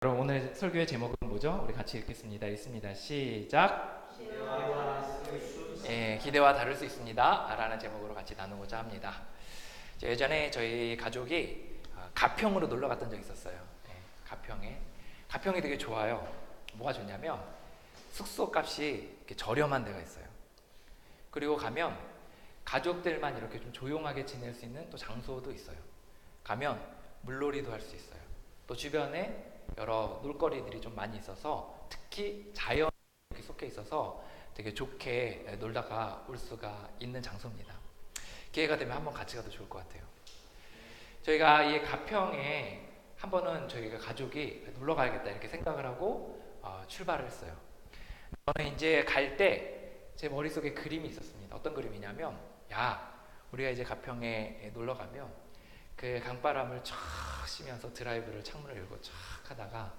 그럼 오늘 설교의 제목은 뭐죠? 우리 같이 읽겠습니다. 읽습니다. 시작. 기대와 다를 수 있습니다. 라는 제목으로 같이 나누고자 합니다. 예전에 저희 가족이 가평으로 놀러 갔던 적이 있었어요. 가평이 되게 좋아요. 뭐가 좋냐면 숙소 값이 이렇게 저렴한 데가 있어요. 그리고 가면 가족들만 이렇게 좀 조용하게 지낼 수 있는 또 장소도 있어요. 가면 물놀이도 할 수 있어요. 또 주변에 여러 놀거리들이 좀 많이 있어서 특히 자연이 속해 있어서 되게 좋게 놀다가 올 수가 있는 장소입니다. 기회가 되면 한번 같이 가도 좋을 것 같아요. 저희가 이 가평에 한 번은 저희가 가족이 놀러 가야겠다 이렇게 생각을 하고 출발을 했어요. 저는 이제 갈 때 제 머릿속에 그림이 있었습니다. 어떤 그림이냐면, 우리가 이제 가평에 놀러 가면 그 강바람을 쫙 쉬면서 드라이브를 창문을 열고 쫙 하다가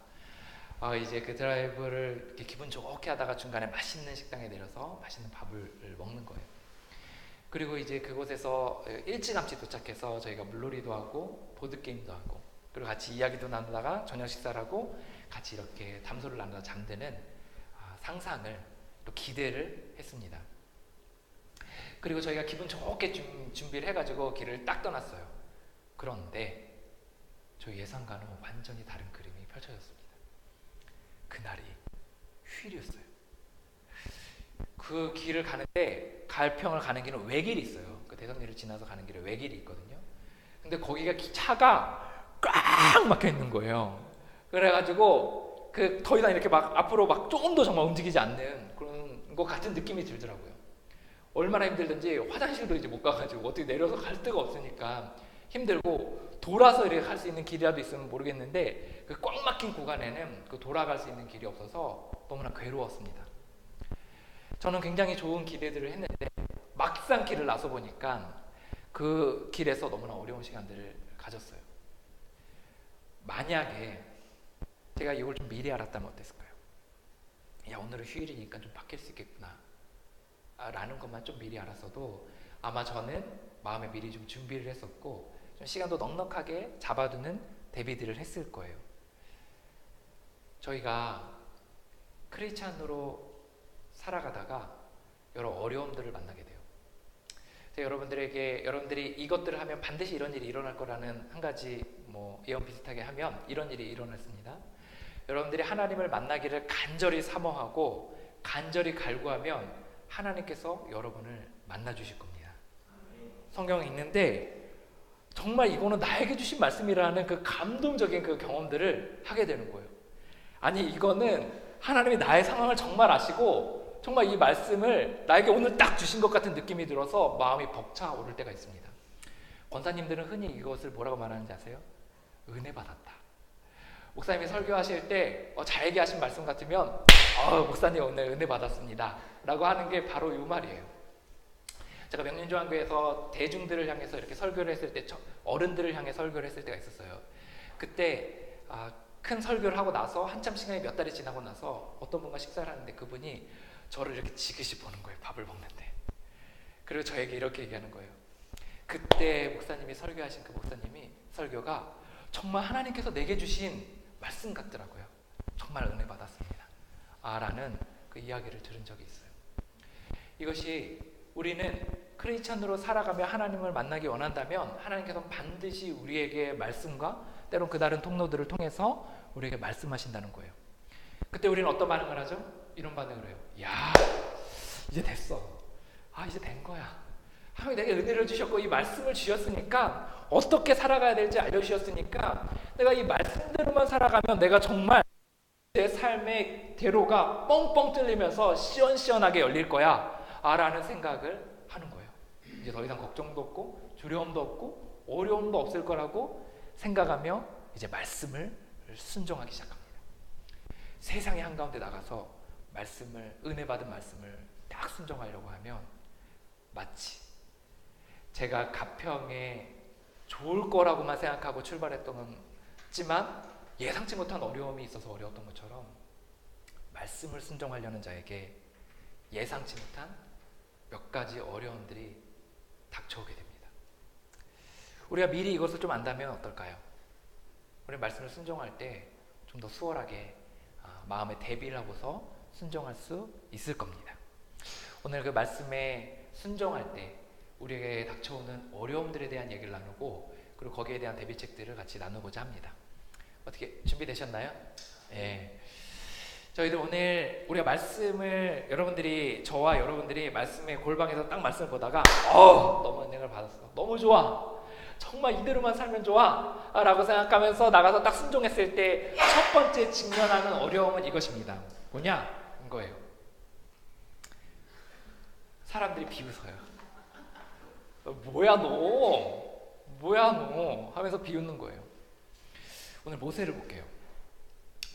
이제 그 드라이브를 이렇게 기분 좋게 하다가 중간에 맛있는 식당에 내려서 맛있는 밥을 먹는 거예요. 그리고 이제 그곳에서 일찌감치 도착해서 저희가 물놀이도 하고 보드게임도 하고 그리고 같이 이야기도 나누다가 저녁 식사를 하고 같이 이렇게 담소를 나누다 잠드는 상상을 또 기대를 했습니다. 그리고 저희가 기분 좋게 준비를 해가지고 길을 딱 떠났어요. 그런데 저희 예상과는 완전히 다른 그림이 펼쳐졌습니다. 그날이 휴일이었어요. 그 길을 가는데 가평을 가는 길은 외길이 있어요. 그 대성리를 지나서 가는 길에 외길이 있거든요. 근데 거기가 차가 꽉 막혀 있는 거예요. 그래가지고 더 이상 이렇게 막 앞으로 막 조금 더 정말 움직이지 않는 그런 것 같은 느낌이 들더라고요. 얼마나 힘들든지 화장실도 이제 못 가가지고 어떻게 내려서 갈 데가 없으니까 힘들고 돌아서 이렇게 갈 수 있는 길이라도 있으면 모르겠는데 그 꽉 막힌 구간에는 그 돌아갈 수 있는 길이 없어서 너무나 괴로웠습니다. 저는 굉장히 좋은 기대들을 했는데 막상 길을 나서 보니까 그 길에서 너무나 어려운 시간들을 가졌어요. 만약에 제가 이걸 좀 미리 알았다면 어땠을까요? 오늘은 휴일이니까 좀 바뀔 수 있겠구나 라는 것만 좀 미리 알았어도 아마 저는 마음에 미리 좀 준비를 했었고 좀 시간도 넉넉하게 잡아두는 대비들을 했을 거예요. 저희가 크리스찬으로 살아가다가 여러 어려움들을 만나게 돼요. 제가 여러분들이 이것들을 하면 반드시 이런 일이 일어날 거라는 한 가지 예언 비슷하게 하면 이런 일이 일어났습니다. 여러분들이 하나님을 만나기를 간절히 사모하고 간절히 갈구하면 하나님께서 여러분을 만나주실 겁니다. 성경에 있는데 정말 이거는 나에게 주신 말씀이라는 그 감동적인 그 경험들을 하게 되는 거예요. 아니 이거는 하나님이 나의 상황을 정말 아시고 정말 이 말씀을 나에게 오늘 딱 주신 것 같은 느낌이 들어서 마음이 벅차오를 때가 있습니다. 권사님들은 흔히 이것을 뭐라고 말하는지 아세요? 은혜 받았다. 목사님이 설교하실 때 자에게 하신 말씀 같으면 목사님 오늘 은혜 받았습니다 라고 하는 게 바로 이 말이에요. 제가 명륜조항교에서 대중들을 향해서 이렇게 설교를 했을 때 어른들을 향해 설교를 했을 때가 있었어요. 그때 큰 설교를 하고 나서 한참 시간이 몇 달이 지나고 나서 어떤 분과 식사를 하는데 그분이 저를 이렇게 지그시 보는 거예요. 밥을 먹는데. 그리고 저에게 이렇게 얘기하는 거예요. 그때 목사님이 설교하신 그 목사님이 설교가 정말 하나님께서 내게 주신 말씀 같더라고요. 정말 은혜 받았습니다. 라는 그 이야기를 들은 적이 있어요. 이것이 우리는 크리스찬으로 살아가며 하나님을 만나기 원한다면 하나님께서 반드시 우리에게 말씀과 때론 그 다른 통로들을 통해서 우리에게 말씀하신다는 거예요. 그때 우리는 어떤 반응을 하죠? 이런 반응을 해요. 이제 됐어. 이제 된 거야. 하나님이 내게 은혜를 주셨고 이 말씀을 주셨으니까 어떻게 살아가야 될지 알려주셨으니까 내가 이 말씀대로만 살아가면 내가 정말 내 삶의 대로가 뻥뻥 뚫리면서 시원시원하게 열릴 거야 라는 생각을 하는 거예요. 이제 더 이상 걱정도 없고 두려움도 없고 어려움도 없을 거라고 생각하며 이제 말씀을 순종하기 시작합니다. 세상의 한가운데 나가서 은혜 받은 말씀을 딱 순종하려고 하면 마치 제가 가평에 좋을 거라고만 생각하고 출발했지만 예상치 못한 어려움이 있어서 어려웠던 것처럼 말씀을 순종하려는 자에게 예상치 못한 몇 가지 어려움들이 닥쳐오게 됩니다. 우리가 미리 이것을 좀 안다면 어떨까요? 우리 말씀을 순종할 때 좀 더 수월하게 마음의 대비를 하고서 순종할 수 있을 겁니다. 오늘 그 말씀에 순종할 때 우리에게 닥쳐오는 어려움들에 대한 얘기를 나누고 그리고 거기에 대한 대비책들을 같이 나누고자 합니다. 어떻게 준비되셨나요? 예. 저희들 오늘 우리가 말씀을 저와 여러분들이 말씀의 골방에서 딱 말씀을 보다가 너무 은혜를 받았어. 너무 좋아. 정말 이대로만 살면 좋아 라고 생각하면서 나가서 딱 순종했을 때 첫 번째 직면하는 어려움은 이것입니다. 뭐냐? 이거예요. 사람들이 비웃어요. 뭐야 너 하면서 비웃는 거예요. 오늘 모세를 볼게요.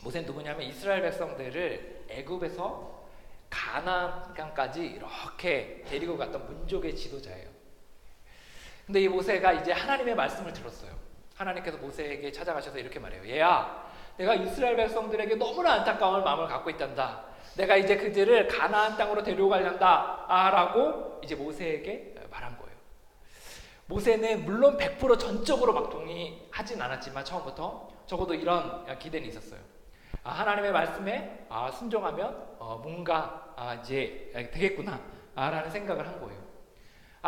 모세는 누구냐면 이스라엘 백성들을 애굽에서 가나안 땅까지 이렇게 데리고 갔던 민족의 지도자예요. 근데 이 모세가 이제 하나님의 말씀을 들었어요. 하나님께서 모세에게 찾아가셔서 이렇게 말해요. 얘야, 내가 이스라엘 백성들에게 너무나 안타까운 마음을 갖고 있단다. 내가 이제 그들을 가나안 땅으로 데려가련다 라고 이제 모세에게 말한 거예요. 모세는 물론 100% 전적으로 막 동의하진 않았지만 처음부터 적어도 이런 기대는 있었어요. 하나님의 말씀에 순종하면 뭔가 이제 되겠구나 라는 생각을 한 거예요.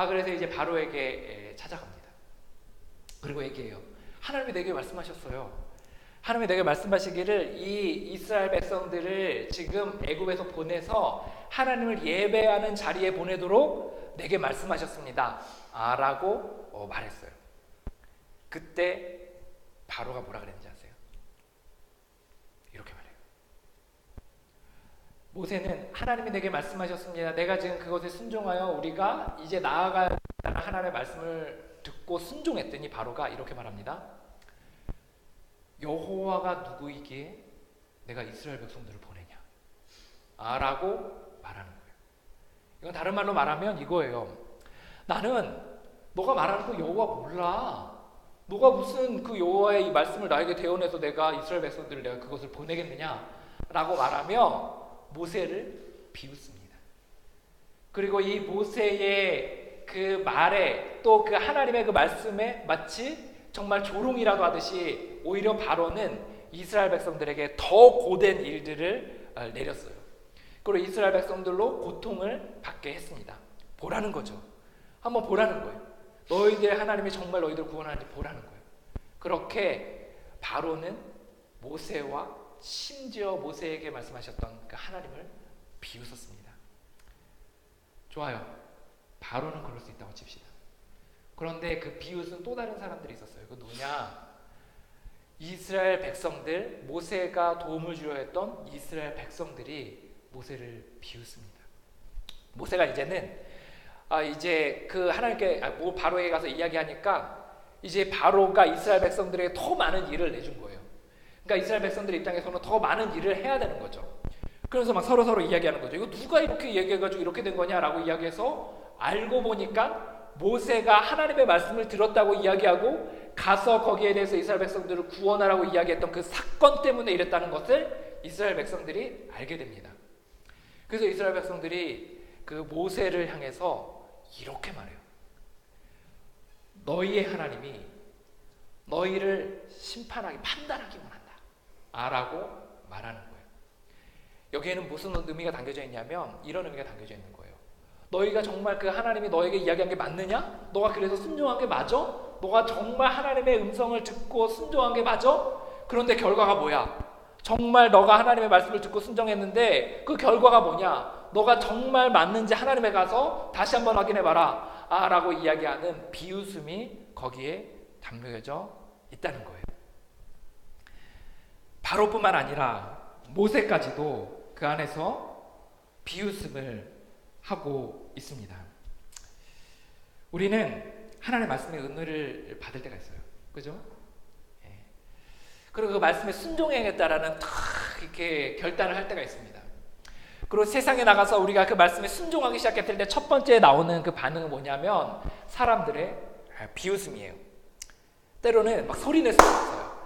그래서 이제 바로에게 찾아갑니다. 그리고 얘기해요. 하나님이 내게 말씀하셨어요. 하나님이 내게 말씀하시기를 이 이스라엘 백성들을 지금 애굽에서 보내서 하나님을 예배하는 자리에 보내도록 내게 말씀하셨습니다 라고 말했어요. 그때 바로가 뭐라 그랬는지 아세요? 이렇게 말해요. 모세는 하나님이 내게 말씀하셨습니다. 내가 지금 그것에 순종하여 우리가 이제 나아가야 한다는 하나님의 말씀을 듣고 순종했더니 바로가 이렇게 말합니다. 여호와가 누구이기에 내가 이스라엘 백성들을 보내냐 라고 말하는 거예요. 이건 다른 말로 말하면 이거예요. 나는 너가 말하는 그 여호와 몰라. 너가 무슨 그 여호와의 이 말씀을 나에게 대언해서 내가 이스라엘 백성들을 내가 그것을 보내겠느냐 라고 말하며 모세를 비웃습니다. 그리고 이 모세의 그 말에 또 그 하나님의 그 말씀에 마치 정말 조롱이라도 하듯이 오히려 바로는 이스라엘 백성들에게 더 고된 일들을 내렸어요. 그리고 이스라엘 백성들로 고통을 받게 했습니다. 보라는 거죠. 한번 보라는 거예요. 너희들 하나님이 정말 너희들 구원하는지 보라는 거예요. 그렇게 바로는 모세와 심지어 모세에게 말씀하셨던 그 하나님을 비웃었습니다. 좋아요. 바로는 그럴 수 있다고 칩시다. 그런데 그 비웃은 또 다른 사람들이 있었어요. 그 누구냐? 이스라엘 백성들, 모세가 도움을 주려 했던 이스라엘 백성들이 모세를 비웃습니다. 모세가 이제는 이제 그 하나님께 바로에게 가서 이야기하니까 이제 바로가 이스라엘 백성들에게 더 많은 일을 내준 거예요. 그러니까 이스라엘 백성들 입장에서는 더 많은 일을 해야 되는 거죠. 그래서 막 서로 이야기하는 거죠. 이거 누가 이렇게 얘기해가지고 이렇게 된 거냐라고 이야기해서 알고 보니까 모세가 하나님의 말씀을 들었다고 이야기하고 가서 거기에 대해서 이스라엘 백성들을 구원하라고 이야기했던 그 사건 때문에 이랬다는 것을 이스라엘 백성들이 알게 됩니다. 그래서 이스라엘 백성들이 그 모세를 향해서 이렇게 말해요. 너희의 하나님이 너희를 심판하기, 판단하기 원한다 라고 말하는 거예요. 여기에는 무슨 의미가 담겨져 있냐면 이런 의미가 담겨져 있는 거예요. 너희가 정말 그 하나님이 너에게 이야기한 게 맞느냐? 너가 그래서 순종한 게 맞아? 너가 정말 하나님의 음성을 듣고 순종한 게 맞아? 그런데 결과가 뭐야? 정말 너가 하나님의 말씀을 듣고 순종했는데 그 결과가 뭐냐? 너가 정말 맞는지 하나님에 가서 다시 한번 확인해봐라 라고 이야기하는 비웃음이 거기에 담겨져 있다는 거예요. 바로뿐만 아니라 모세까지도 그 안에서 비웃음을 하고 있습니다. 우리는 하나님의 말씀의 은혜를 받을 때가 있어요. 그죠? 예. 그리고 그 말씀에 순종해야겠다라는 탁 이렇게 결단을 할 때가 있습니다. 그리고 세상에 나가서 우리가 그 말씀에 순종하기 시작했을 때 첫 번째 나오는 그 반응은 뭐냐면 사람들의 비웃음이에요. 때로는 막 소리 낼 수도 있어요.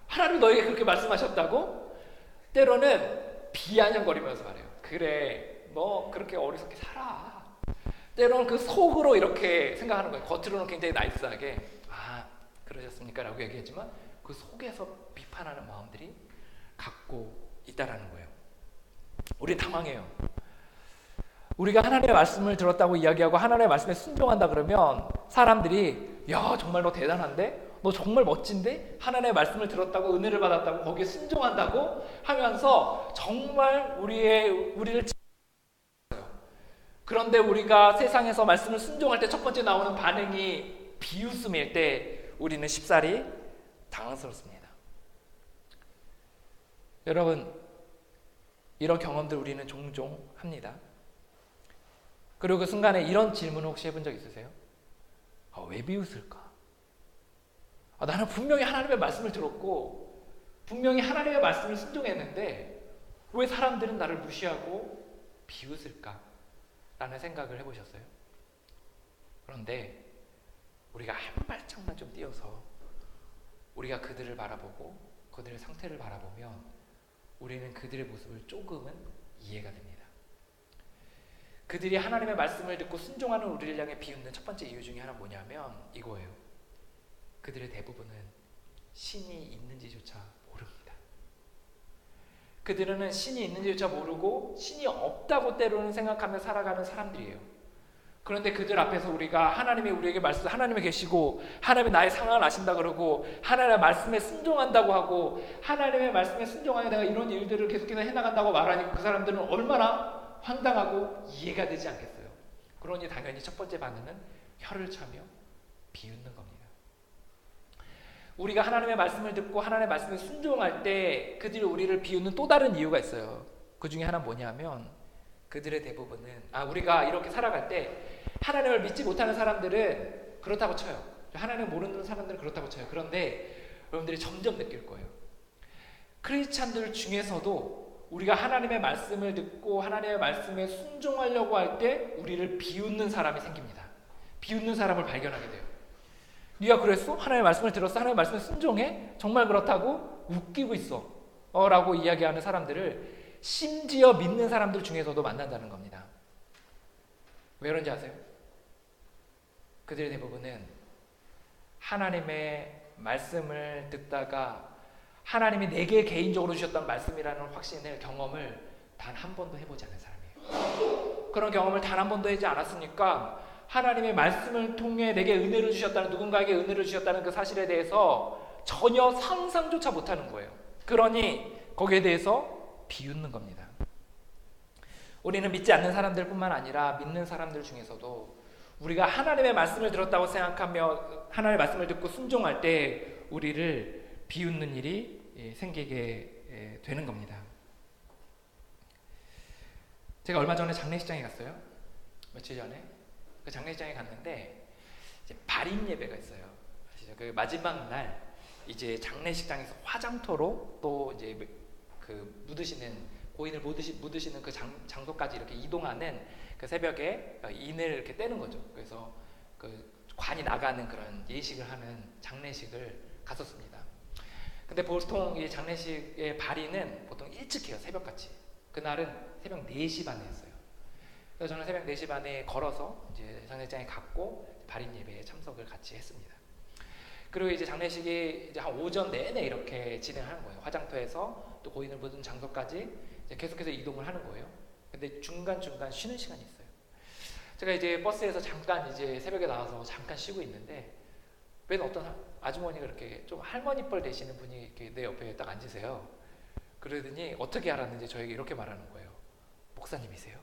하나님 너에게 그렇게 말씀하셨다고? 때로는 비아냥거리면서 말해요. 그래, 너 그렇게 어리석게 살아. 때로는 그 속으로 이렇게 생각하는 거예요. 겉으로는 굉장히 나이스하게 그러셨습니까? 라고 얘기했지만 그 속에서 비판하는 마음들이 갖고 있다라는 거예요. 우리 당황해요. 우리가 하나님의 말씀을 들었다고 이야기하고 하나님의 말씀에 순종한다 그러면 사람들이 야 정말 너 대단한데? 너 정말 멋진데? 하나님의 말씀을 들었다고 은혜를 받았다고 거기에 순종한다고 하면서 정말 우리를 그런데 우리가 세상에서 말씀을 순종할 때 첫 번째 나오는 반응이 비웃음일 때 우리는 쉽사리 당황스럽습니다. 여러분 이런 경험들 우리는 종종 합니다. 그리고 그 순간에 이런 질문을 혹시 해본 적 있으세요? 왜 비웃을까? 나는 분명히 하나님의 말씀을 들었고 분명히 하나님의 말씀을 순종했는데 왜 사람들은 나를 무시하고 비웃을까? 라는 생각을 해보셨어요? 그런데 우리가 한 발짝만 좀 뛰어서 우리가 그들을 바라보고 그들의 상태를 바라보면 우리는 그들의 모습을 조금은 이해가 됩니다. 그들이 하나님의 말씀을 듣고 순종하는 우리를 향해 비웃는 첫 번째 이유 중에 하나 뭐냐면 이거예요. 그들의 대부분은 신이 있는지조차 모릅니다. 그들은 신이 있는지조차 모르고 신이 없다고 때로는 생각하며 살아가는 사람들이에요. 그런데 그들 앞에서 우리가 하나님이 우리에게 말씀, 하나님이 계시고 하나님이 나의 상황을 아신다 그러고 하나님의 말씀에 순종한다고 하고 하나님의 말씀에 순종하여 내가 이런 일들을 계속해서 해나간다고 말하니까 그 사람들은 얼마나 황당하고 이해가 되지 않겠어요. 그러니 당연히 첫 번째 반응은 혀를 차며 비웃는 겁니다. 우리가 하나님의 말씀을 듣고 하나님의 말씀에 순종할 때 그들이 우리를 비웃는 또 다른 이유가 있어요. 그 중에 하나는 뭐냐면 그들의 대부분은 우리가 이렇게 살아갈 때 하나님을 믿지 못하는 사람들은 그렇다고 쳐요. 하나님을 모르는 사람들은 그렇다고 쳐요. 그런데 여러분들이 점점 느낄 거예요. 크리스찬들 중에서도 우리가 하나님의 말씀을 듣고 하나님의 말씀에 순종하려고 할 때 우리를 비웃는 사람이 생깁니다. 비웃는 사람을 발견하게 돼요. 네가 그랬어? 하나님의 말씀을 들었어? 하나님의 말씀에 순종해? 정말 그렇다고? 웃기고 있어 라고 이야기하는 사람들을 심지어 믿는 사람들 중에서도 만난다는 겁니다. 왜 그런지 아세요? 그들의 대부분은 하나님의 말씀을 듣다가 하나님이 내게 개인적으로 주셨던 말씀이라는 확신을 경험을 단 한 번도 해보지 않은 사람이에요. 그런 경험을 단 한 번도 하지 않았으니까 하나님의 말씀을 통해 내게 은혜를 주셨다는, 누군가에게 은혜를 주셨다는 그 사실에 대해서 전혀 상상조차 못하는 거예요. 그러니 거기에 대해서 비웃는 겁니다. 우리는 믿지 않는 사람들뿐만 아니라 믿는 사람들 중에서도 우리가 하나님의 말씀을 들었다고 생각하며 하나님의 말씀을 듣고 순종할 때 우리를 비웃는 일이 생기게 되는 겁니다. 제가 얼마 전에 장례식장에 갔어요. 며칠 전에 그 장례식장에 갔는데 이제 발인 예배가 있어요. 그 마지막 날 이제 장례식장에서 화장터로 또 이제 그 묻으시는 고인을 묻으시는 그 장소까지 이렇게 이동하는 그 새벽에 인을 이렇게 떼는 거죠. 그래서 그 관이 나가는 그런 예식을 하는 장례식을 갔었습니다. 근데 보통 이 장례식의 발인은 보통 일찍 해요. 새벽같이. 그날은 새벽 4시 반에 했어요. 그래서 저는 새벽 4시 반에 걸어서 이제 장례식장에 갔고 발인 예배에 참석을 같이 했습니다. 그리고 이제 장례식이 이제 한 오전 내내 이렇게 진행하는 거예요. 화장터에서 또 고인을 묻은 장소까지 이제 계속해서 이동을 하는 거예요. 근데 중간중간 쉬는 시간이 있어요. 제가 이제 버스에서 잠깐 이제 새벽에 나와서 잠깐 쉬고 있는데 웬 어떤 아주머니가 이렇게 좀 할머니 뻘 되시는 분이 이렇게 내 옆에 딱 앉으세요. 그러더니 어떻게 알았는지 저에게 이렇게 말하는 거예요. 목사님이세요?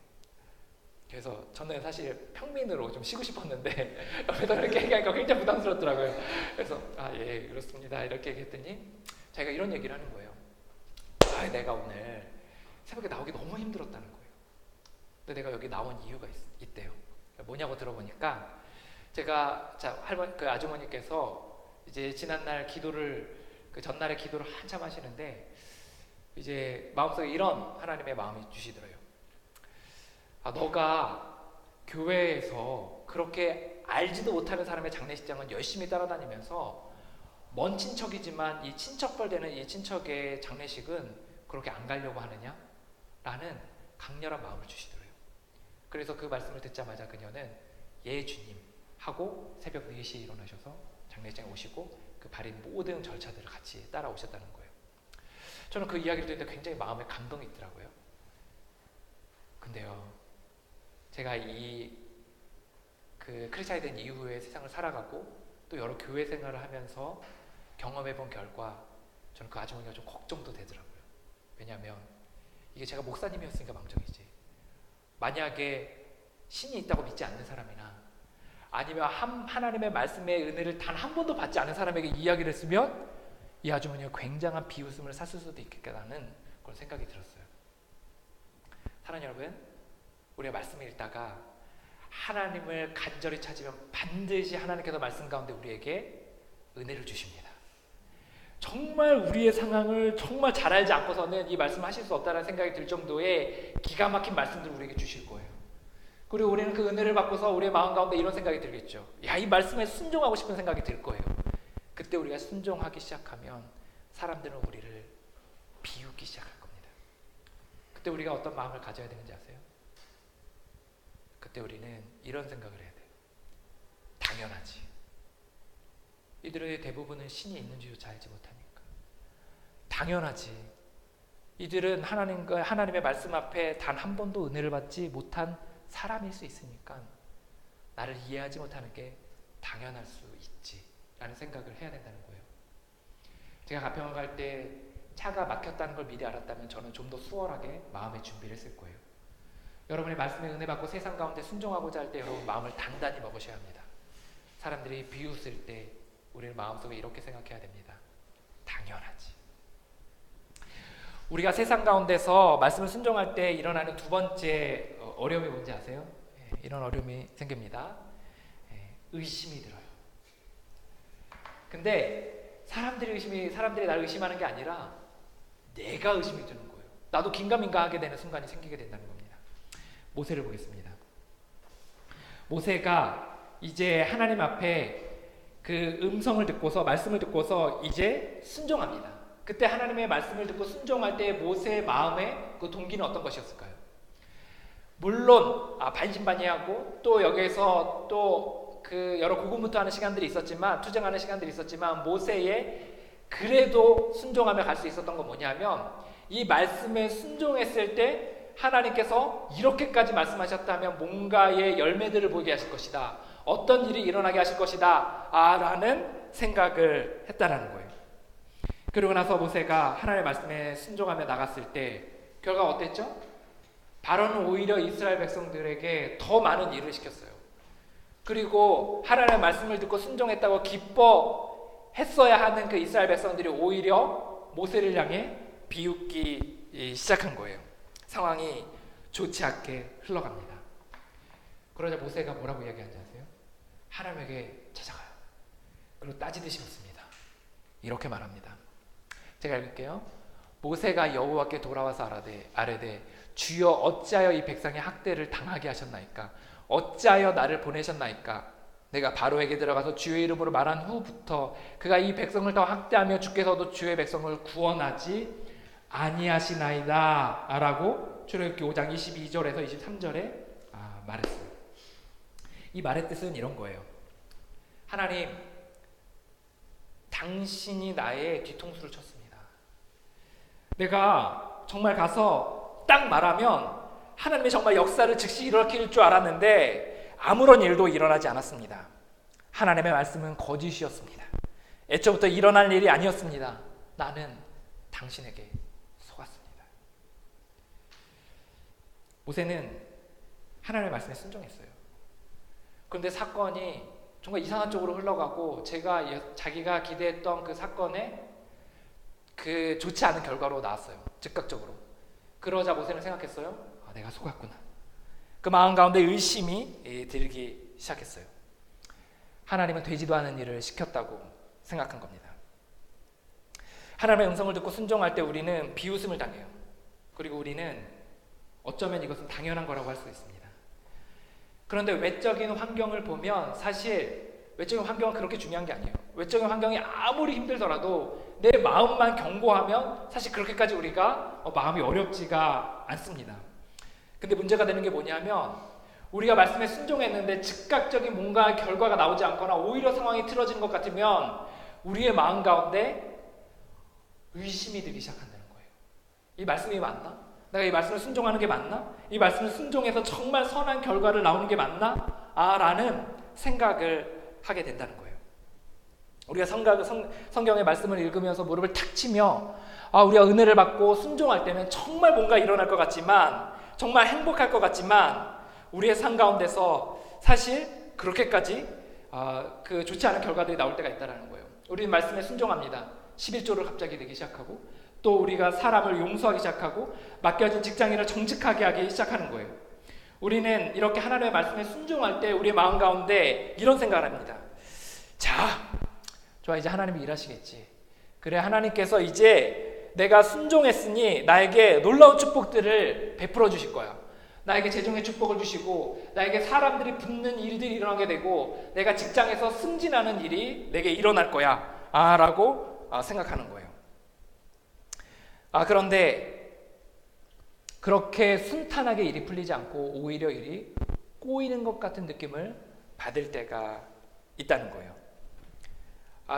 그래서 저는 사실 평민으로 좀 쉬고 싶었는데 옆에서 이렇게 얘기하니까 굉장히 부담스럽더라고요. 그래서 예 그렇습니다 이렇게 얘기했더니 자기가 이런 얘기를 하는 거예요. 내가 오늘 새벽에 나오기 너무 힘들었다는 거예요. 근데 내가 여기 나온 이유가 있대요. 뭐냐고 들어보니까 제가 할머니 그 아주머니께서 이제 지난날 기도를 그 전날에 기도를 한참 하시는데 이제 마음속에 이런 하나님의 마음이 주시더래요. 너가 교회에서 그렇게 알지도 못하는 사람의 장례식장은 열심히 따라다니면서 먼 친척이지만 이 친척벌 되는 이 친척의 장례식은 그렇게 안 가려고 하느냐? 라는 강렬한 마음을 주시더래요. 그래서 그 말씀을 듣자마자 그녀는 예 주님 하고 새벽 4시에 일어나셔서 장례식장에 오시고 그 발인 모든 절차들을 같이 따라오셨다는 거예요. 저는 그 이야기를 듣는데 굉장히 마음에 감동이 있더라고요. 근데요, 제가 그 크리스찬이 된 이후에 세상을 살아가고 또 여러 교회 생활을 하면서 경험해본 결과 저는 그 아주머니가 좀 걱정도 되더라고요. 왜냐하면 이게 제가 목사님이었으니까 망정이지, 만약에 신이 있다고 믿지 않는 사람이나 아니면 하나님의 말씀의 은혜를 단 한 번도 받지 않은 사람에게 이야기를 했으면 이 아주머니가 굉장한 비웃음을 샀을 수도 있겠다는 그런 생각이 들었어요. 사랑하는 여러분, 우리가 말씀을 읽다가 하나님을 간절히 찾으면 반드시 하나님께서 말씀 가운데 우리에게 은혜를 주십니다. 정말 우리의 상황을 정말 잘 알지 않고서는 이 말씀 하실 수 없다는 생각이 들 정도의 기가 막힌 말씀들을 우리에게 주실 거예요. 그리고 우리는 그 은혜를 받고서 우리의 마음 가운데 이런 생각이 들겠죠. 야, 이 말씀에 순종하고 싶은 생각이 들 거예요. 그때 우리가 순종하기 시작하면 사람들은 우리를 비웃기 시작할 겁니다. 그때 우리가 어떤 마음을 가져야 되는지 아세요? 그때 우리는 이런 생각을 해야 돼요. 당연하지. 이들의 대부분은 신이 있는지조차 알지 못하니까. 당연하지. 이들은 하나님의 말씀 앞에 단 한 번도 은혜를 받지 못한 사람일 수 있으니까 나를 이해하지 못하는 게 당연할 수 있지 라는 생각을 해야 된다는 거예요. 제가 가평을 갈 때 차가 막혔다는 걸 미리 알았다면 저는 좀 더 수월하게 마음의 준비를 했을 거예요. 여러분의 말씀에 은혜 받고 세상 가운데 순종하고자 할 때 여러분 마음을 단단히 먹으셔야 합니다. 사람들이 비웃을 때 우리는 마음속에 이렇게 생각해야 됩니다. 당연하지. 우리가 세상 가운데서 말씀을 순종할 때 일어나는 두 번째 어려움이 뭔지 아세요? 이런 어려움이 생깁니다. 의심이 들어요. 근데 사람들이 나를 의심하는 게 아니라 내가 의심이 드는 거예요. 나도 긴가민가하게 되는 순간이 생기게 된다는 겁니다. 모세를 보겠습니다. 모세가 이제 하나님 앞에 그 음성을 듣고서 말씀을 듣고서 이제 순종합니다. 그때 하나님의 말씀을 듣고 순종할 때 모세의 마음의 그 동기는 어떤 것이었을까요? 물론 반신반의하고 또 여기에서 또 그 여러 고군분투하는 시간들이 있었지만, 투쟁하는 시간들이 있었지만 모세의 그래도 순종하며 갈 수 있었던 건 뭐냐면 이 말씀에 순종했을 때 하나님께서 이렇게까지 말씀하셨다면 뭔가의 열매들을 보이게 하실 것이다, 어떤 일이 일어나게 하실 것이다 라는 생각을 했다라는 거예요. 그리고 나서 모세가 하나님의 말씀에 순종하며 나갔을 때 결과가 어땠죠? 바로는 오히려 이스라엘 백성들에게 더 많은 일을 시켰어요. 그리고 하나님의 말씀을 듣고 순종했다고 기뻐했어야 하는 그 이스라엘 백성들이 오히려 모세를 향해 비웃기 시작한 거예요. 상황이 좋지 않게 흘러갑니다. 그러자 모세가 뭐라고 이야기하는지 아세요? 하나님에게 찾아가요. 그리고 따지듯이 묻습니다. 이렇게 말합니다. 제가 읽을게요. 모세가 여호와께 돌아와서 아뢰되 주여 어찌하여 이 백성의 학대를 당하게 하셨나이까? 어찌하여 나를 보내셨나이까? 내가 바로에게 들어가서 주의 이름으로 말한 후부터 그가 이 백성을 더 학대하며 주께서도 주의 백성을 구원하지 아니하시나이다 라고 출애굽기 5장 22절에서 23절에 말했어요. 이 말의 뜻은 이런 거예요. 하나님, 당신이 나의 뒤통수를 쳤습니다. 내가 정말 가서 딱 말하면 하나님의 정말 역사를 즉시 일으킬 줄 알았는데 아무런 일도 일어나지 않았습니다. 하나님의 말씀은 거짓이었습니다. 애초부터 일어날 일이 아니었습니다. 나는 당신에게 속았습니다. 모세는 하나님의 말씀에 순종했어요. 그런데 사건이 정말 이상한 쪽으로 흘러가고 자기가 기대했던 그 사건에 그 좋지 않은 결과로 나왔어요. 즉각적으로. 그러자 모세는 생각했어요. 내가 속았구나. 그 마음 가운데 의심이 들기 시작했어요. 하나님은 되지도 않은 일을 시켰다고 생각한 겁니다. 하나님의 음성을 듣고 순종할 때 우리는 비웃음을 당해요. 그리고 우리는 어쩌면 이것은 당연한 거라고 할 수 있습니다. 그런데 외적인 환경을 보면 사실 외적인 환경은 그렇게 중요한 게 아니에요. 외적인 환경이 아무리 힘들더라도 내 마음만 견고하면 사실 그렇게까지 우리가 마음이 어렵지가 않습니다. 근데 문제가 되는 게 뭐냐면 우리가 말씀에 순종했는데 즉각적인 뭔가 결과가 나오지 않거나 오히려 상황이 틀어지는 것 같으면 우리의 마음 가운데 의심이 들기 시작한다는 거예요. 이 말씀이 맞나? 내가 이 말씀을 순종하는 게 맞나? 이 말씀을 순종해서 정말 선한 결과를 나오는 게 맞나? 라는 생각을 하게 된다는 거예요. 우리가 성경의 말씀을 읽으면서 무릎을 탁 치며 우리가 은혜를 받고 순종할 때는 정말 뭔가 일어날 것 같지만, 정말 행복할 것 같지만, 우리의 삶 가운데서 사실 그렇게까지 그 좋지 않은 결과들이 나올 때가 있다는 거예요. 우리는 말씀에 순종합니다. 11조를 갑자기 내기 시작하고, 또 우리가 사람을 용서하기 시작하고, 맡겨진 직장인을 정직하게 하기 시작하는 거예요. 우리는 이렇게 하나님의 말씀에 순종할 때 우리의 마음 가운데 이런 생각을 합니다. 자, 좋아, 이제 하나님이 일하시겠지. 그래, 하나님께서 이제 내가 순종했으니 나에게 놀라운 축복들을 베풀어 주실 거야. 나에게 재정의 축복을 주시고, 나에게 사람들이 붙는 일들이 일어나게 되고, 내가 직장에서 승진하는 일이 내게 일어날 거야 라고 생각하는 거예요. 그런데 그렇게 순탄하게 일이 풀리지 않고 오히려 일이 꼬이는 것 같은 느낌을 받을 때가 있다는 거예요.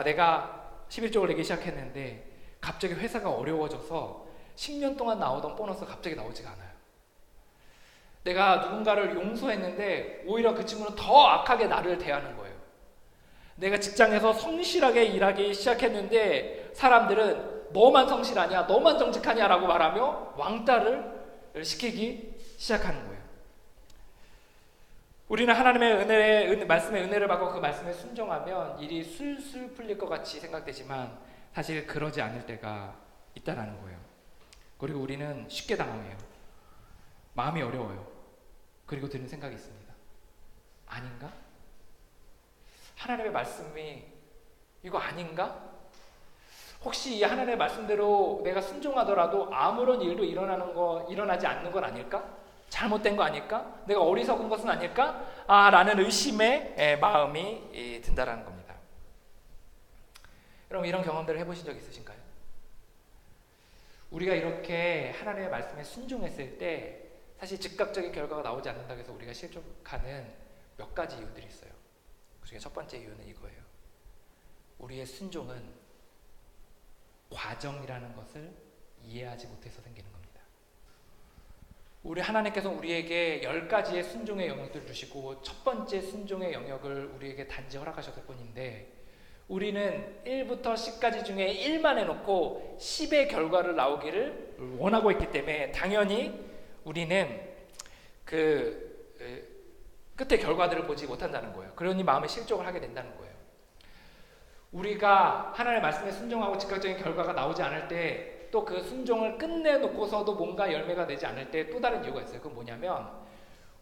내가 11조를 내기 시작했는데 갑자기 회사가 어려워져서 10년 동안 나오던 보너스가 갑자기 나오지가 않아요. 내가 누군가를 용서했는데 오히려 그 친구는 더 악하게 나를 대하는 거예요. 내가 직장에서 성실하게 일하기 시작했는데 사람들은 너만 성실하냐, 너만 정직하냐 라고 말하며 왕따를 시키기 시작하는 거예요. 우리는 하나님의 말씀의 은혜를 받고 그 말씀에 순종하면 일이 술술 풀릴 것 같이 생각되지만 사실 그러지 않을 때가 있다는 거예요. 그리고 우리는 쉽게 당황해요. 마음이 어려워요. 그리고 드는 생각이 있습니다. 아닌가? 하나님의 말씀이 이거 아닌가? 혹시 이 하나님의 말씀대로 내가 순종하더라도 아무런 일도 일어나지 않는 건 아닐까? 잘못된 거 아닐까? 내가 어리석은 것은 아닐까? 라는 의심의 마음이 든다라는 겁니다. 여러분, 이런 경험들을 해보신 적 있으신가요? 우리가 이렇게 하나님의 말씀에 순종했을 때 사실 즉각적인 결과가 나오지 않는다고 해서 우리가 실족하는 몇 가지 이유들이 있어요. 그중에 첫 번째 이유는 이거예요. 우리의 순종은 과정이라는 것을 이해하지 못해서 생기는 겁니다. 우리 하나님께서 우리에게 10가지의 순종의 영역들을 주시고 첫 번째 순종의 영역을 우리에게 단지 허락하셨을 뿐인데, 우리는 1부터 10까지 중에 1만 해놓고 10의 결과를 나오기를 원하고 있기 때문에 당연히 우리는 끝의 결과들을 보지 못한다는 거예요. 그러니 마음의 실족을 하게 된다는 거예요. 우리가 하나님의 말씀에 순종하고 즉각적인 결과가 나오지 않을 때, 또 그 순종을 끝내놓고서도 뭔가 열매가 되지 않을 때 또 다른 이유가 있어요. 그건 뭐냐면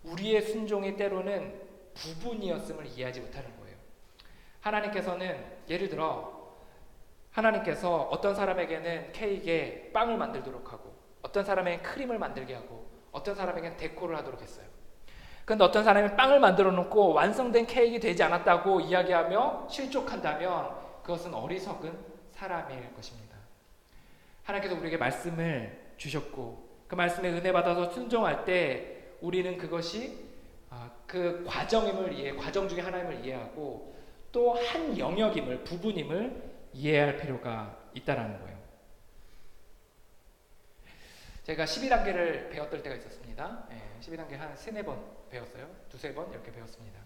우리의 순종이 때로는 부분이었음을 이해하지 못하는 거예요. 하나님께서는 예를 들어 하나님께서 어떤 사람에게는 케이크에 빵을 만들도록 하고, 어떤 사람에게는 크림을 만들게 하고, 어떤 사람에게는 데코를 하도록 했어요. 그런데 어떤 사람이 빵을 만들어 놓고 완성된 케이크가 되지 않았다고 이야기하며 실족한다면 그것은 어리석은 사람일 것입니다. 하나님께서 우리에게 말씀을 주셨고 그 말씀에 은혜 받아서 순종할 때 우리는 그것이 그 과정 중에 하나님을 이해하고 또 한 영역임을, 부분임을 이해할 필요가 있다는 거예요. 제가 12단계를 배웠던 때가 있었습니다. 12단계 한 3-4번 배웠어요. 2-3번 이렇게 배웠습니다.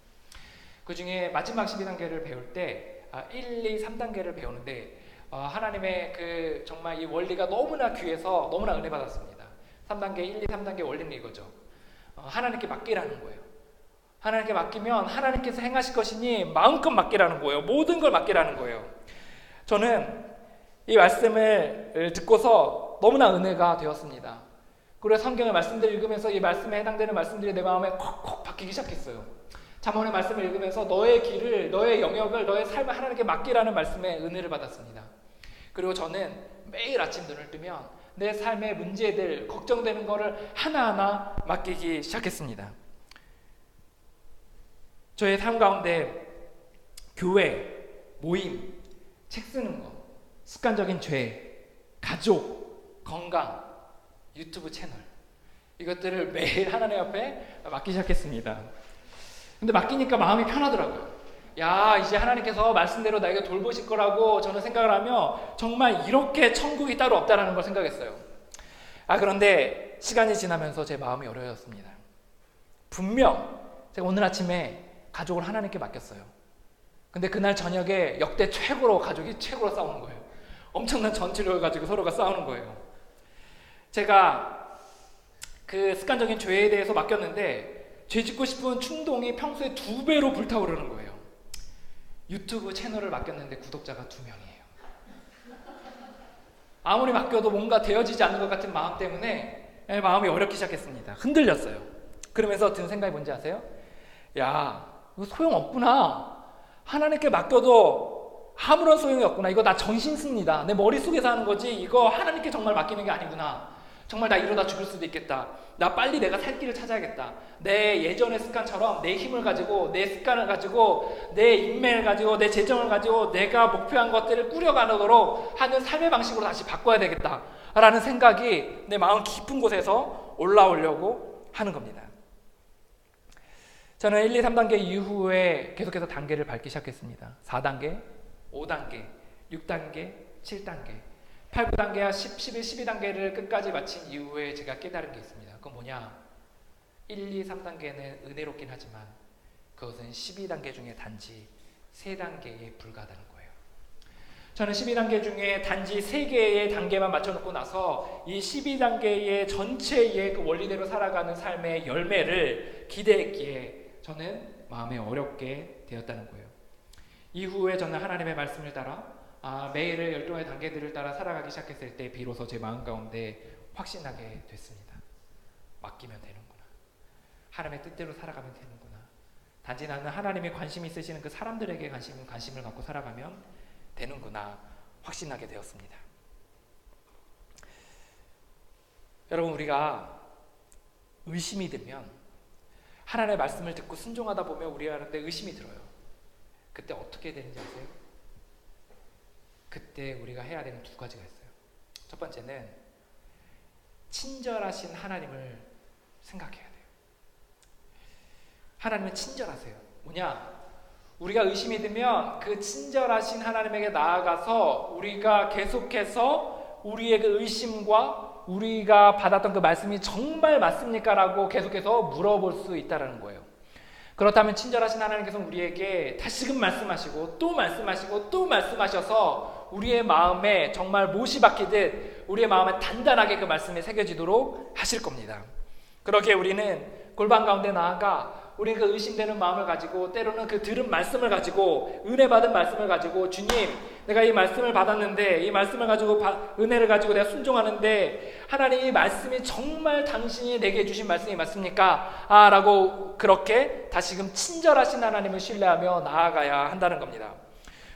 그 중에 마지막 12단계를 배울 때 1, 2, 3단계를 배우는데 하나님의 정말 이 원리가 너무나 귀해서 너무나 은혜 받았습니다. 3단계, 1, 2, 3단계 원리는 이거죠. 하나님께 맡기라는 거예요. 하나님께 맡기면 하나님께서 행하실 것이니 마음껏 맡기라는 거예요. 모든 걸 맡기라는 거예요. 저는 이 말씀을 듣고서 너무나 은혜가 되었습니다. 그리고 성경의 말씀들을 읽으면서 이 말씀에 해당되는 말씀들이 내 마음에 콕콕 박히기 시작했어요. 잠언의 말씀을 읽으면서 너의 길을, 너의 영역을, 너의 삶을 하나님께 맡기라는 말씀에 은혜를 받았습니다. 그리고 저는 매일 아침 눈을 뜨면 내 삶의 문제들, 걱정되는 거를 하나하나 맡기기 시작했습니다. 저의 삶 가운데 교회, 모임, 책 쓰는 거, 습관적인 죄, 가족, 건강, 유튜브 채널, 이것들을 매일 하나님 앞에 맡기 시작했습니다. 근데 맡기니까 마음이 편하더라고요. 야, 이제 하나님께서 말씀대로 나에게 돌보실 거라고 저는 생각을 하며 정말 이렇게 천국이 따로 없다라는 걸 생각했어요. 그런데 시간이 지나면서 제 마음이 어려워졌습니다. 분명 제가 오늘 아침에 가족을 하나님께 맡겼어요. 근데 그날 저녁에 역대 가족이 최고로 싸우는 거예요. 엄청난 전투력을 가지고 서로가 싸우는 거예요. 제가 그 습관적인 죄에 대해서 맡겼는데 죄 짓고 싶은 충동이 평소에 2배로 불타오르는 거예요. 유튜브 채널을 맡겼는데 구독자가 2명이에요. 아무리 맡겨도 뭔가 되어지지 않는 것 같은 마음 때문에 마음이 어렵기 시작했습니다. 흔들렸어요. 그러면서 든 생각이 뭔지 아세요? 야, 이거 소용없구나. 하나님께 맡겨도 아무런 소용이 없구나. 이거 나 정신승리다. 내 머릿속에서 하는 거지 이거 하나님께 정말 맡기는 게 아니구나. 정말 나 이러다 죽을 수도 있겠다. 나 빨리 내가 살 길을 찾아야겠다. 내 예전의 습관처럼 내 힘을 가지고 내 습관을 가지고 내 인맥을 가지고 내 재정을 가지고 내가 목표한 것들을 꾸려가도록 하는 삶의 방식으로 다시 바꿔야 되겠다 라는 생각이 내 마음 깊은 곳에서 올라오려고 하는 겁니다. 저는 1, 2, 3단계 이후에 계속해서 단계를 밟기 시작했습니다. 4단계, 5단계, 6단계, 7단계 8, 9단계와 10, 11, 12단계를 끝까지 마친 이후에 제가 깨달은 게 있습니다. 그건 뭐냐? 1, 2, 3단계는 은혜롭긴 하지만 그것은 12단계 중에 단지 3단계에 불과하다는 거예요. 저는 12단계 중에 단지 3개의 단계만 맞춰놓고 나서 이 12단계의 전체의 그 원리대로 살아가는 삶의 열매를 기대했기에 저는 마음에 어렵게 되었다는 거예요. 이후에 저는 하나님의 말씀을 따라 매일의 열동의 단계들을 따라 살아가기 시작했을 때 비로소 제 마음 가운데 확신하게 됐습니다. 맡기면 되는구나. 하나님의 뜻대로 살아가면 되는구나. 단지 나는 하나님의 관심이 있으시는 그 사람들에게 관심을 갖고 살아가면 되는구나 확신하게 되었습니다. 여러분, 우리가 의심이 들면 하나님의 말씀을 듣고 순종하다 보면 우리한테 의심이 들어요. 그때 어떻게 되는지 아세요? 그때 우리가 해야 되는 2가지가 있어요. 첫 번째는 친절하신 하나님을 생각해야 돼요. 하나님은 친절하세요. 뭐냐? 우리가 의심이 들면 그 친절하신 하나님에게 나아가서 우리가 계속해서 우리의 그 의심과 우리가 받았던 그 말씀이 정말 맞습니까? 라고 계속해서 물어볼 수 있다는 거예요. 그렇다면 친절하신 하나님께서 우리에게 다시금 말씀하시고 또 말씀하시고 또 말씀하셔서 우리의 마음에 정말 못이 박히듯 우리의 마음에 단단하게 그 말씀이 새겨지도록 하실 겁니다. 그렇게 우리는 골방 가운데 나아가 우리 그 의심되는 마음을 가지고 때로는 그 들은 말씀을 가지고 은혜 받은 말씀을 가지고 주님, 내가 이 말씀을 받았는데 이 말씀을 가지고 은혜를 가지고 내가 순종하는데 하나님 이 말씀이 정말 당신이 내게 주신 말씀이 맞습니까? 라고 그렇게 다시금 친절하신 하나님을 신뢰하며 나아가야 한다는 겁니다.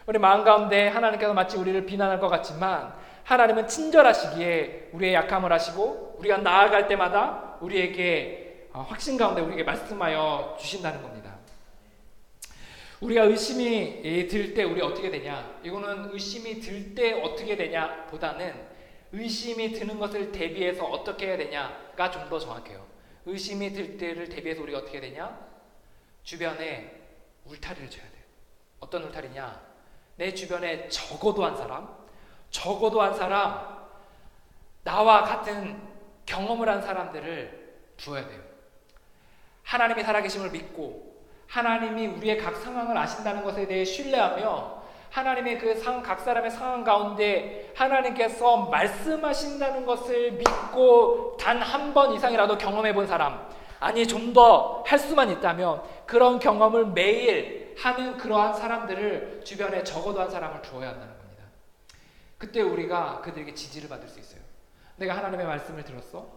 우리 마음 가운데 하나님께서 마치 우리를 비난할 것 같지만 하나님은 친절하시기에 우리의 약함을 아시고 우리가 나아갈 때마다 우리에게 확신 가운데 우리에게 말씀하여 주신다는 겁니다. 우리가 의심이 들 때 우리 어떻게 되냐? 이거는 의심이 들 때 어떻게 되냐 보다는 의심이 드는 것을 대비해서 어떻게 해야 되냐가 좀 더 정확해요. 의심이 들 때를 대비해서 우리가 어떻게 되냐? 주변에 울타리를 쳐야 돼요. 어떤 울타리냐? 내 주변에 적어도 한 사람, 나와 같은 경험을 한 사람들을 두어야 돼요. 하나님이 살아계심을 믿고 하나님이 우리의 각 상황을 아신다는 것에 대해 신뢰하며 하나님의 각 사람의 상황 가운데 하나님께서 말씀하신다는 것을 믿고 단 한 번 이상이라도 경험해 본 사람, 아니 좀 더 할 수만 있다면 그런 경험을 매일 하는 그러한 사람들을 주변에 적어도 한 사람을 두어야 한다는 겁니다. 그때 우리가 그들에게 지지를 받을 수 있어요. 내가 하나님의 말씀을 들었어?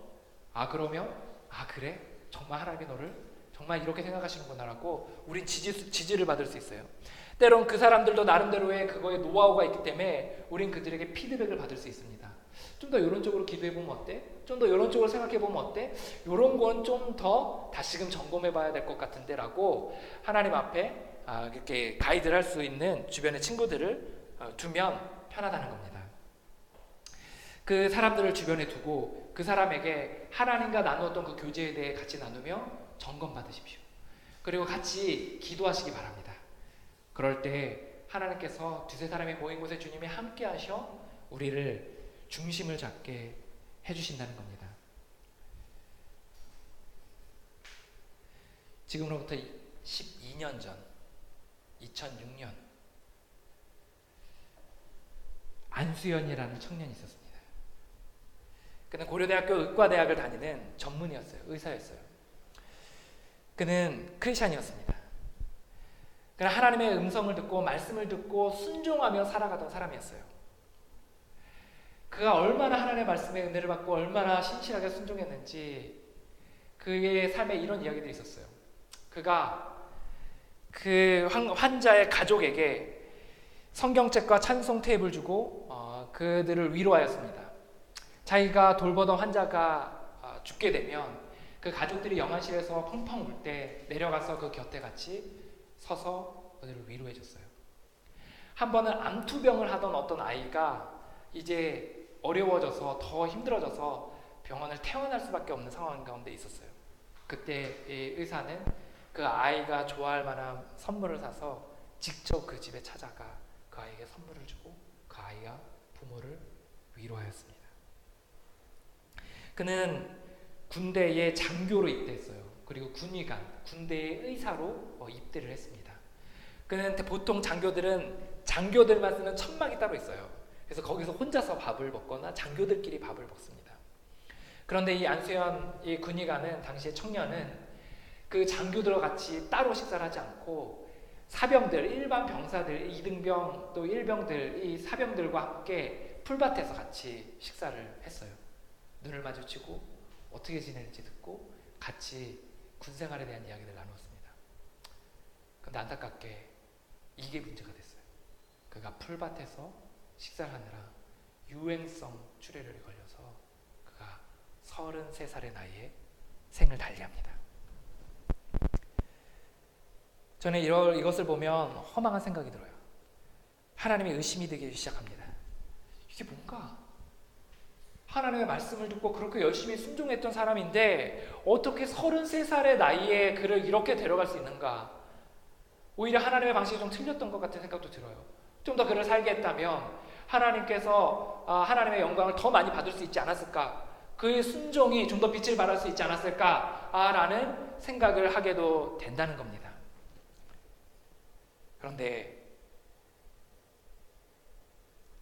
그러면 그래? 정말 하나님이 너를 정말 이렇게 생각하시는구나 라고 우린 지지를 받을 수 있어요. 때론 그 사람들도 나름대로의 그거에 노하우가 있기 때문에 우린 그들에게 피드백을 받을 수 있습니다. 좀 더 이런 쪽으로 기도해보면 어때? 좀 더 이런 쪽으로 생각해보면 어때? 이런 건 좀 더 다시금 점검해봐야 될 것 같은데 라고 하나님 앞에 이렇게 가이드를 할 수 있는 주변의 친구들을 두면 편하다는 겁니다. 그 사람들을 주변에 두고 그 사람에게 하나님과 나누었던 그 교제에 대해 같이 나누며 점검 받으십시오. 그리고 같이 기도하시기 바랍니다. 그럴 때 하나님께서 두세 사람이 모인 곳에 주님이 함께 하셔 우리를 중심을 잡게 해주신다는 겁니다. 지금으로부터 12년 전 2006년 안수연이라는 청년이 있었습니다. 그는 고려대학교 의과대학을 다니는 전문의였어요. 의사였어요. 그는 크리스찬이었습니다. 그는 하나님의 음성을 듣고 말씀을 듣고 순종하며 살아가던 사람이었어요. 그가 얼마나 하나님의 말씀에 은혜를 받고 얼마나 신실하게 순종했는지 그의 삶에 이런 이야기들이 있었어요. 그가 그 환자의 가족에게 성경책과 찬송 테이프를 주고 그들을 위로하였습니다. 자기가 돌보던 환자가 죽게 되면 그 가족들이 영안실에서 펑펑 울 때 내려가서 그 곁에 같이 서서 그들을 위로해 줬어요. 한 번은 암투병을 하던 어떤 아이가 이제 어려워져서 더 힘들어져서 병원을 퇴원할 수밖에 없는 상황 가운데 있었어요. 그때 이 의사는 그 아이가 좋아할 만한 선물을 사서 직접 그 집에 찾아가 그 아이에게 선물을 주고 그 아이가 부모를 위로하였습니다. 그는 군대에 장교로 입대했어요. 그리고 군의관, 군대의 의사로 입대를 했습니다. 그는 보통 장교들만 쓰는 천막이 따로 있어요. 그래서 거기서 혼자서 밥을 먹거나 장교들끼리 밥을 먹습니다. 그런데 이 안수현 이 군의관은 당시의 청년은 그 장교들과 같이 따로 식사를 하지 않고 사병들, 일반 병사들, 2등병 또 1병들, 이 사병들과 함께 풀밭에서 같이 식사를 했어요. 눈을 마주치고 어떻게 지내는지 듣고 같이 군생활에 대한 이야기를 나누었습니다. 그런데 안타깝게 이게 문제가 됐어요. 그가 풀밭에서 식사를 하느라 유행성 출혈에 걸려서 그가 33살의 나이에 생을 달리합니다. 저는 이것을 보면 허망한 생각이 들어요. 하나님의 의심이 되기 시작합니다. 이게 뭔가? 하나님의 말씀을 듣고 그렇게 열심히 순종했던 사람인데 어떻게 33살의 나이에 그를 이렇게 데려갈 수 있는가? 오히려 하나님의 방식이 좀 틀렸던 것 같은 생각도 들어요. 좀 더 그를 살게 했다면 하나님께서 하나님의 영광을 더 많이 받을 수 있지 않았을까? 그의 순종이 좀 더 빛을 발할 수 있지 않았을까라는 생각을 하게도 된다는 겁니다. 그런데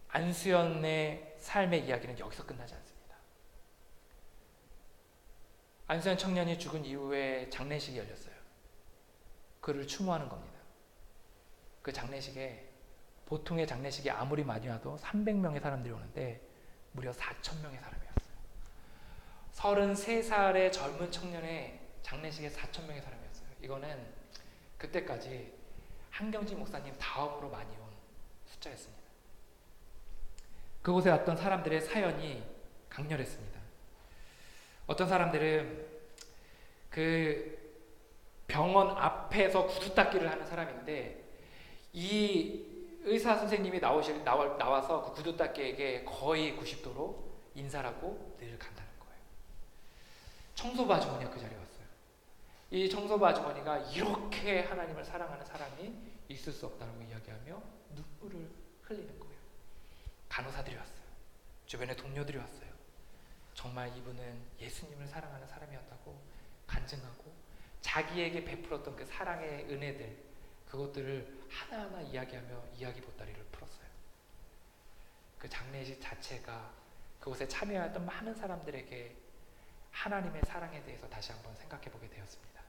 안수연의 삶의 이야기는 여기서 끝나지 않습니다. 안수연 청년이 죽은 이후에 장례식이 열렸어요. 그를 추모하는 겁니다. 그 장례식에 보통의 장례식이 아무리 많이 와도 300명의 사람들이 오는데 무려 4,000명의 사람이 왔어요. 33살의 젊은 청년의 장례식에 4,000명의 사람이 왔어요. 이거는 그때까지 한경진 목사님 다음으로 많이 온 숫자였습니다. 그곳에 왔던 사람들의 사연이 강렬했습니다. 어떤 사람들은 그 병원 앞에서 구두 닦기를 하는 사람인데 이 의사 선생님이 나와서 그 구두 닦기에게 거의 90도로 인사를 하고 늘 간다는 거예요. 청소부 아주머니가 그 자리에 왔어요. 이 청소부 아주머니가 이렇게 하나님을 사랑하는 사람이 있을 수 없다고 이야기하며 눈물을 흘리는 거예요. 간호사들이 왔어요. 주변에 동료들이 왔어요. 정말 이분은 예수님을 사랑하는 사람이었다고 간증하고 자기에게 베풀었던 그 사랑의 은혜들 그것들을 하나하나 이야기하며 이야기 보따리를 풀었어요. 그 장례식 자체가 그곳에 참여했던 많은 사람들에게 하나님의 사랑에 대해서 다시 한번 생각해보게 되었습니다.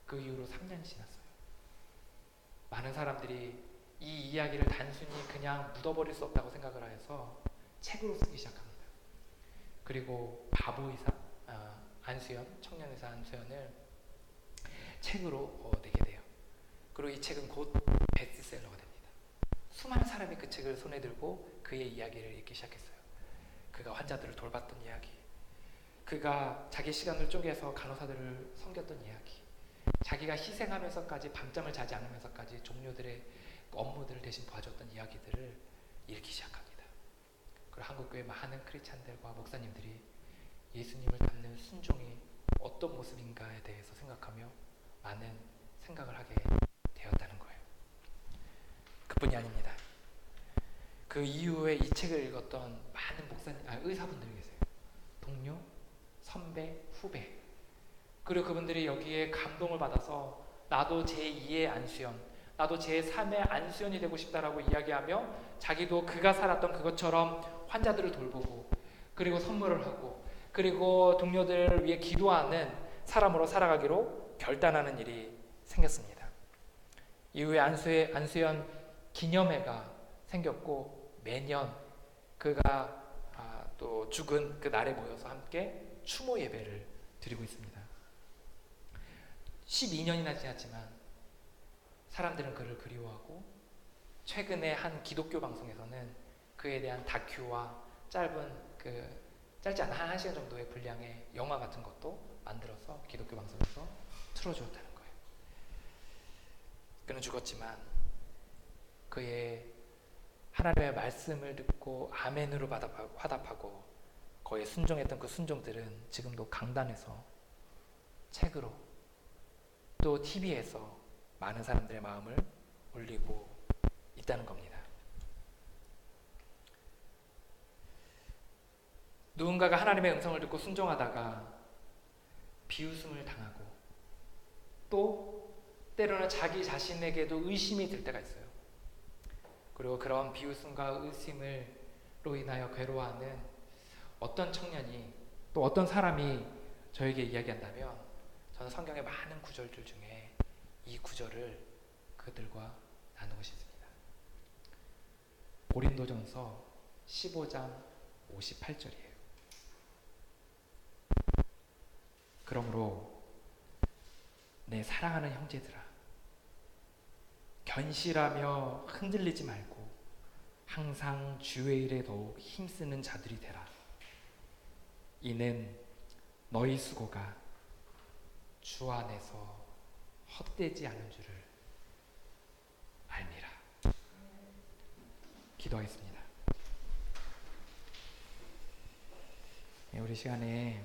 그 이후로 3년이 지났어요. 많은 사람들이 이 이야기를 단순히 그냥 묻어버릴 수 없다고 생각을 해서 책으로 쓰기 시작합니다. 그리고 바보의사 안수연, 청년의사 안수연을 책으로 내게 돼요. 그리고 이 책은 곧 베스트셀러가 됩니다. 수많은 사람이 그 책을 손에 들고 그의 이야기를 읽기 시작했어요. 그가 환자들을 돌봤던 이야기, 그가 자기 시간을 쪼개서 간호사들을 섬겼던 이야기, 자기가 희생하면서까지 밤잠을 자지 않으면서까지 종료들의 업무들을 대신 봐줬던 이야기들을 읽기 시작합니다. 그리고 한국교회 많은 크리스찬들과 목사님들이 예수님을 닮는 순종이 어떤 모습인가에 대해서 생각하며 많은 생각을 하게 되었다는 거예요. 뿐이 아닙니다. 그 이후에 이 책을 읽었던 많은 의사분들이 계세요. 동료, 선배, 후배. 그리고 그분들이 여기에 감동을 받아서 나도 제2의 안수연, 나도 제3의 안수연이 되고 싶다라고 이야기하며 자기도 그가 살았던 그것처럼 환자들을 돌보고 그리고 선물을 하고 그리고 동료들을 위해 기도하는 사람으로 살아가기로 결단하는 일이 생겼습니다. 이후에 안수연 기념회가 생겼고 매년 그가 또 죽은 그 날에 모여서 함께 추모 예배를 드리고 있습니다. 12년이나 지났지만 사람들은 그를 그리워하고 최근에 한 기독교 방송에서는 그에 대한 다큐와 짧지 않은 한 시간 정도의 분량의 영화 같은 것도 만들어서 기독교 방송에서 틀어주었다는 거예요. 그는 죽었지만 그의 하나님의 말씀을 듣고 아멘으로 화답하고 거기에 순종했던 그 순종들은 지금도 강단에서 책으로 또 TV에서 많은 사람들의 마음을 울리고 있다는 겁니다. 누군가가 하나님의 음성을 듣고 순종하다가 비웃음을 당하고 또 때로는 자기 자신에게도 의심이 들 때가 있어요. 그리고 그런 비웃음과 의심으로 인하여 괴로워하는 어떤 청년이 또 어떤 사람이 저에게 이야기한다면 저는 성경의 많은 구절들 중에 이 구절을 그들과 나누고 싶습니다. 고린도전서 15장 58절이에요. 그러므로 내 사랑하는 형제들아, 견실하며 흔들리지 말고 항상 주의 일에 더욱 힘쓰는 자들이 되라. 이는 너희 수고가 주 안에서 헛되지 않은 줄을 알미라. 기도하겠습니다. 우리 시간에